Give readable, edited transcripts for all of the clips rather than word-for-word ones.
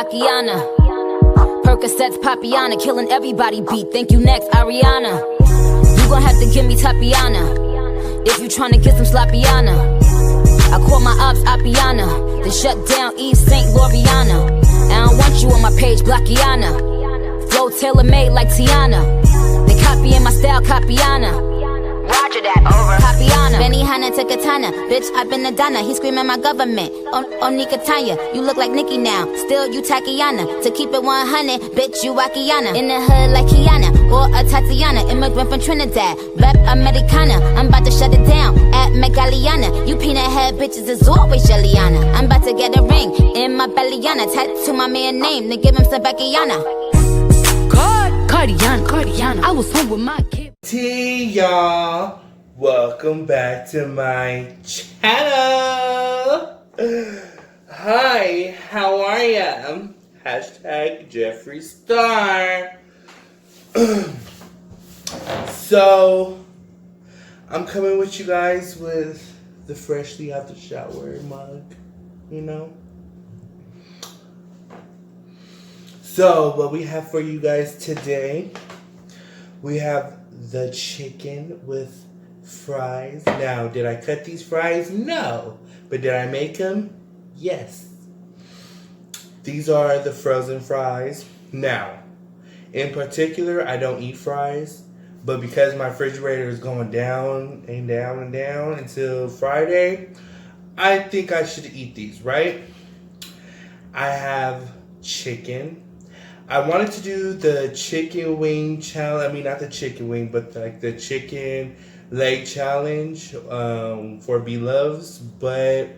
Tatiana. Percocets, Papiana, killing everybody beat. Thank you next, Ariana. You gon' have to give me Tatiana if you tryna get some sloppiana. I call my ops Appiana, then shut down Eve St. Loriana. I don't want you on my page, Blockiana. Flow tailor-made like Tiana. They copying my style, Capiana. Roger that, over. Capiana. Benny Hanna to Katana. Bitch, I've been a Donna. He screaming my government. On Nikatanya. You look like Nicki now. Still, you Takiana. To keep it 100, bitch, you Wakiana. In the hood like Kiana or a Tatiana. Immigrant from Trinidad. Rep Americana. I'm about to shut it down at Megaliana. You peanut head bitches is always Jelliana. I'm about to get a ring in my bellyana. Tattoo my man name. Then give him some Beckiana. Cardiana. I was home with my kid. Hey y'all, welcome back to my channel. Hi, how are ya? Hashtag Jeffree Star. So, I'm coming with you guys with the freshly out the shower mug, you know. So, what we have for you guys today, we have the chicken with fries. Now, did I cut these fries? No. But did I make them? Yes. These are the frozen fries. Now, in particular, I don't eat fries. But because my refrigerator is going down and down and down until Friday, I think I should eat these, right? I have chicken. I wanted to do the chicken wing challenge. I mean, not the chicken wing, but like the chicken leg challenge for B-Loves. But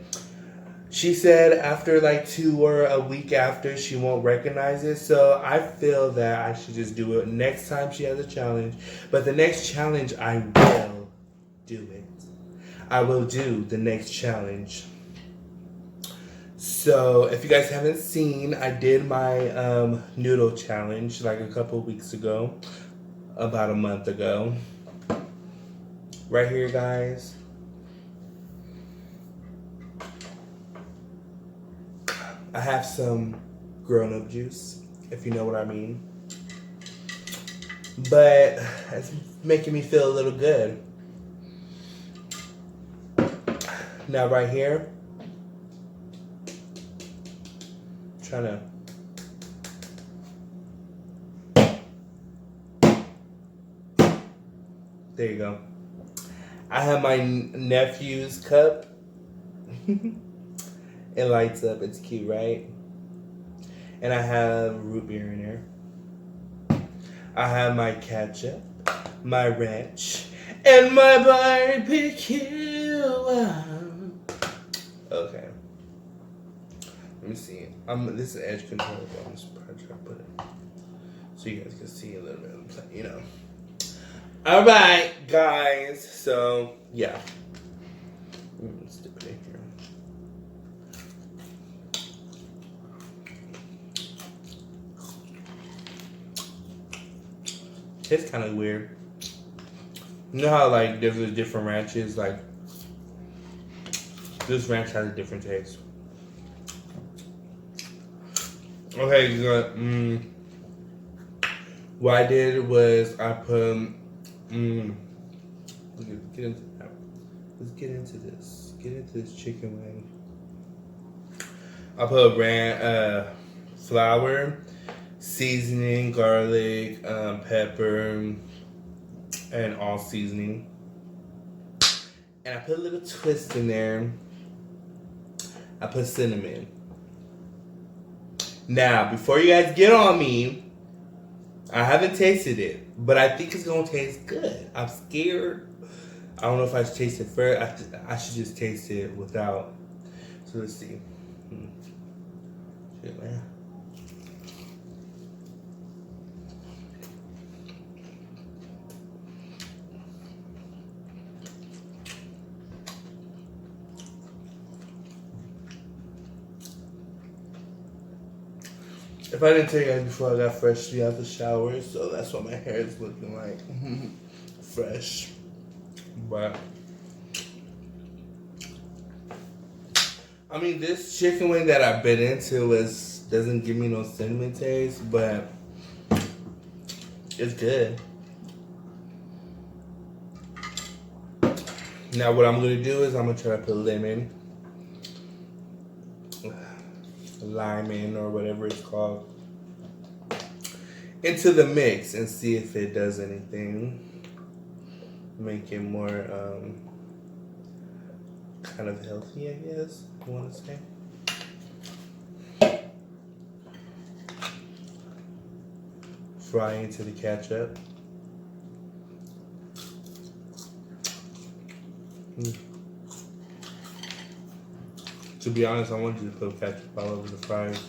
she said after like 2 or a week after, she won't recognize it. So I feel that I should just do it next time she has a challenge. But the next challenge, I will do it. I will do the next challenge. So, if you guys haven't seen, I did my noodle challenge like a couple weeks ago, about a month ago. Right here, guys. I have some grown-up juice, if you know what I mean. But it's making me feel a little good. Now, right here. Trying to. There you go. I have my nephew's cup. It lights up. It's cute, right? And I have root beer in there. I have my ketchup, my ranch, and my barbecue. Okay. Let me see. This is edge control, but I'm just trying to put it so you guys can see a little bit of the play, you know. Alright, guys. So, yeah. Let's dip it in here. It's kind of weird. You know how, like, there's different ranches? Like, this ranch has a different taste. Okay, what I did was I put, let's get into that. Let's get into this. Get into this chicken wing. I put flour, seasoning, garlic, pepper, and all seasoning. And I put a little twist in there. I put cinnamon. Now, before you guys get on me, I haven't tasted it, but I think it's gonna taste good. I'm scared. I don't know if I should taste it first. I should just taste it without. So let's see. Shit, man. If I didn't tell you guys before, I got freshly out the shower, so that's what my hair is looking like. Fresh. But I mean, this chicken wing that I bit into was Doesn't give me no cinnamon taste, but it's good. Now what I'm gonna do is I'm gonna try to put lemon, lime in, or whatever it's called, into the mix and see if it does anything. Make it more kind of healthy, I guess you want to say. Fry into the ketchup. To be honest, I wanted to put ketchup all over the fries.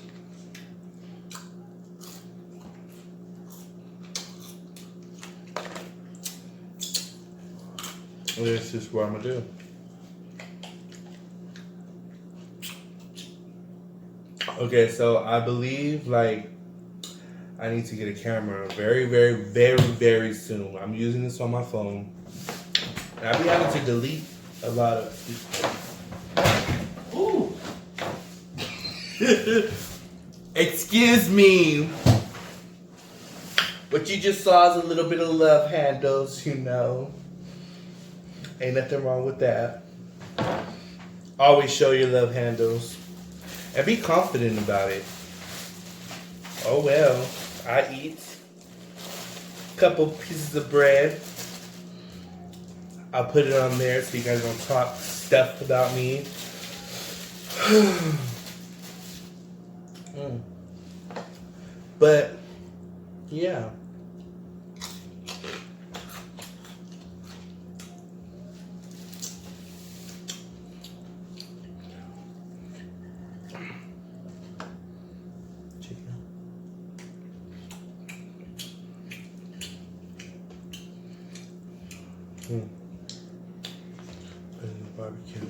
That's just what I'm gonna do. Okay, so I believe like I need to get a camera very soon. I'm using this on my phone. And I'll be having to delete a lot of. Ooh. Excuse me. What you just saw is a little bit of love handles, you know. Ain't nothing wrong with that. Always show your love handles. And be confident about it. Oh well, I eat a couple pieces of bread. I'll put it on there so you guys don't talk stuff about me. But, yeah. Barbecue.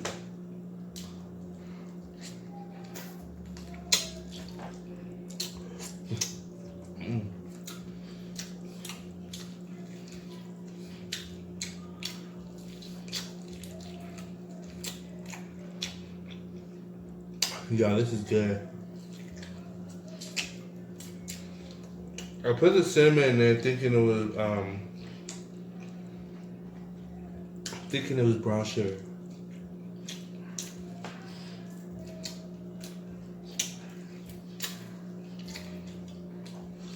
Yeah, this is good. I put the cinnamon in there thinking it was brown sugar.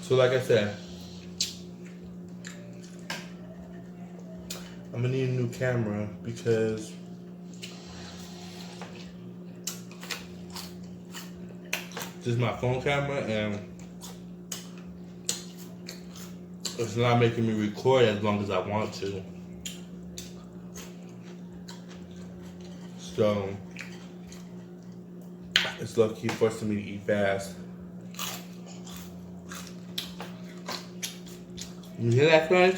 So like I said, I'm gonna need a new camera because this is my phone camera and it's not making me record as long as I want to. So it's low-key forcing me to eat fast. You hear that, crunch?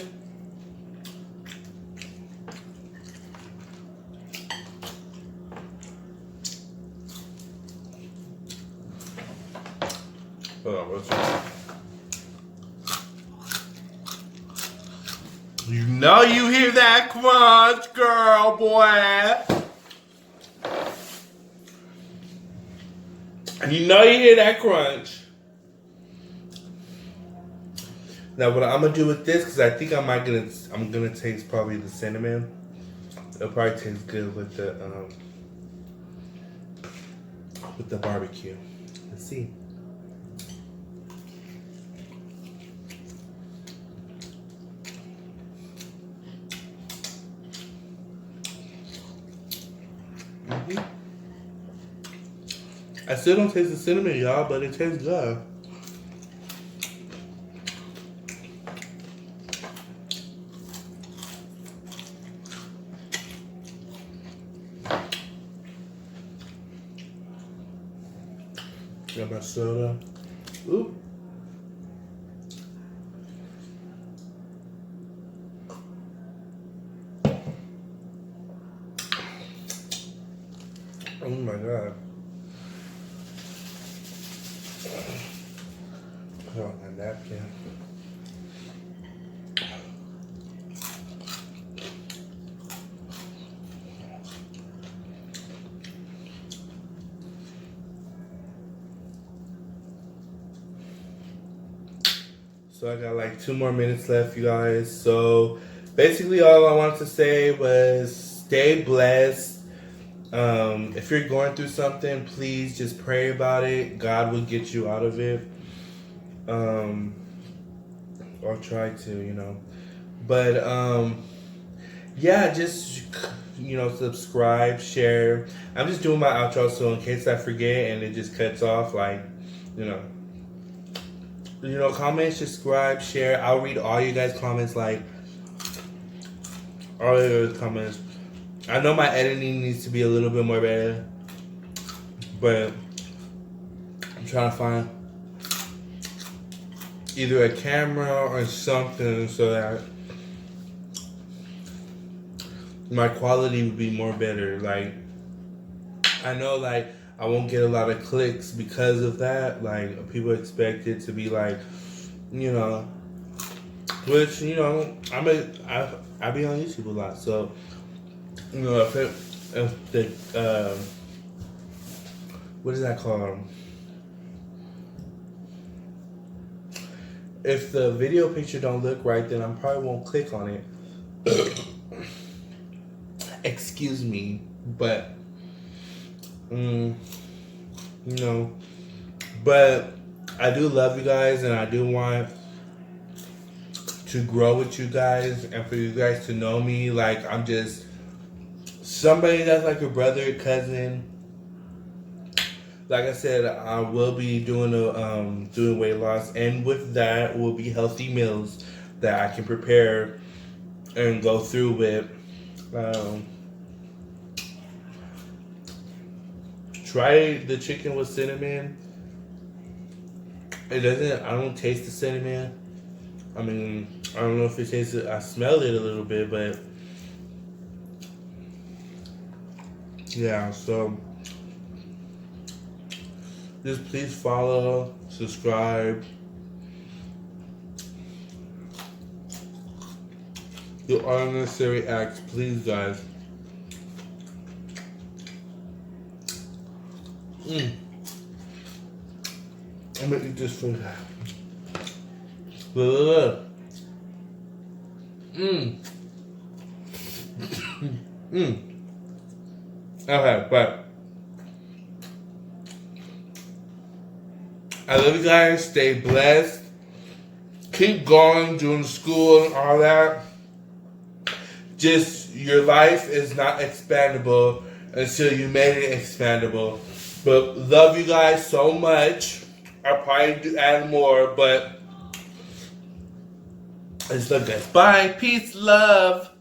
Hold on, what's that? You know you hear that crunch, girl, boy. And you know you hear that crunch. Now what I'm gonna do with this, because I think I'm gonna taste probably the cinnamon. It'll probably taste good with the barbecue. Let's see. I still don't taste the cinnamon, y'all, but it tastes good. Got my soda. Ooh. Oh my God. Put on a napkin. So I got like 2 more minutes left, you guys. So basically all I wanted to say was stay blessed. If you're going through something, please just pray about it. God will get you out of it. Or try to. But yeah, just subscribe, share. I'm just doing my outro, so in case I forget and it just cuts off, comment, subscribe, share. I'll read all you guys' comments, all your guys' comments. I know my editing needs to be a little bit more better, but I'm trying to find either a camera or something so that my quality would be more better. I know I won't get a lot of clicks because of that. People expect it to be which I be on YouTube a lot, so if the what is that called? If the video picture don't look right, then I probably won't click on it. Excuse me, but but I do love you guys, and I do want to grow with you guys, and for you guys to know me. I'm just somebody that's like a brother, cousin. Like I said, I will be doing doing weight loss, and with that will be healthy meals that I can prepare and go through with. Try the chicken with cinnamon. I don't taste the cinnamon. I don't know if it tastes it. I smell it a little bit, but yeah, so just please follow, subscribe. Do unnecessary acts, please, guys. I'm gonna eat this food. Okay, but I love you guys. Stay blessed. Keep going, doing school and all that. Just your life is not expandable until you made it expandable. But love you guys so much. I'll probably do add more, but I just love you guys. Bye. Peace. Love.